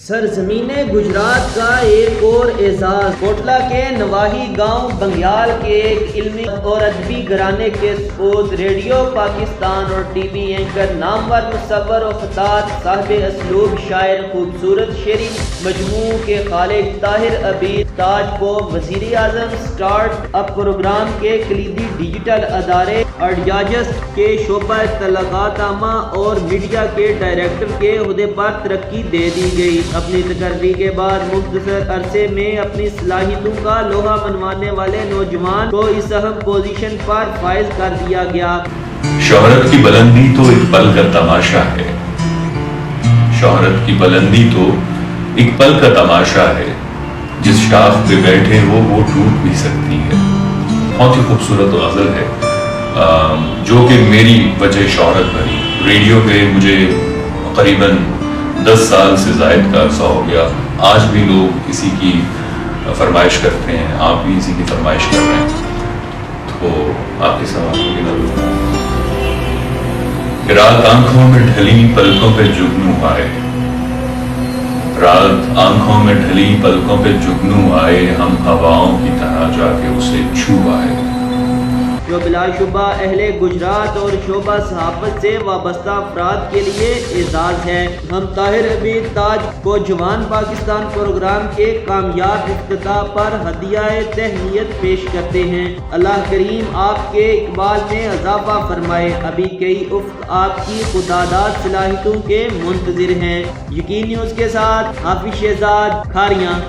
سرزمین گجرات کا ایک اور اعزاز کوٹلہ کے نواحی گاؤں بنگیال کے ایک علمی اور ادبی گھرانے کے سپوت ریڈیو پاکستان اور ٹی وی اینکر نامور مصور و خطاط صاحب اسلوب شاعر خوبصورت شعری مجموعہ کے خالق طاہر عبید تاج کو وزیر اعظم سٹارٹ اپ پروگرام کے کلیدی ڈیجیٹل ادارے ارڈیاجسٹ کے شعبہ اطلاعات عامہ اور میڈیا کے ڈائریکٹر کے عہدے پر ترقی دے دی گئی۔ اپنی تقرری کے بعد مختصر عرصے میں اپنی صلاحیتوں کا لوہا منوانے والے نوجوان کو اس اہم پوزیشن پر فائز کر دیا گیا۔ شہرت کی بلندی تو ایک پل کا تماشا ہے، شہرت کی بلندی تو ایک پل کا تماشا ہے، جس شاخ پہ بیٹھے ہو وہ ٹوٹ بھی سکتی ہے۔ بہت ہی خوبصورت غزل ہے جو کہ میری وجہ شہرت بنی۔ ریڈیو پہ مجھے تقریباً 10 سال سے زائد کا عرصہ ہو گیا، آج بھی لوگ اسی کی فرمائش کرتے ہیں، آپ بھی اسی کی فرمائش کر رہے ہیں، تو آپ کے سوالوں کی نظر رات آنکھوں میں ڈھلی پلکوں پہ جگنو آئے، رات آنکھوں میں ڈھلی پلکوں پہ جگنو آئے، ہم ہواؤں کی طرح جا کے اسے چھو آئے، جو بلا شبہ اہل گجرات اور شعبہ صحافت سے وابستہ افراد کے لیے اعزاز ہے۔ ہم طاہر عبید تاج کو جوان پاکستان پروگرام کے کامیاب افتتاح پر ہدیہ تہنیت پیش کرتے ہیں۔ اللہ کریم آپ کے اقبال میں اضافہ فرمائے، ابھی کئی افق آپ کی خداداد صلاحیتوں کے منتظر ہیں۔ یقین نیوز کے ساتھ حافظ شہزاد کھاریاں۔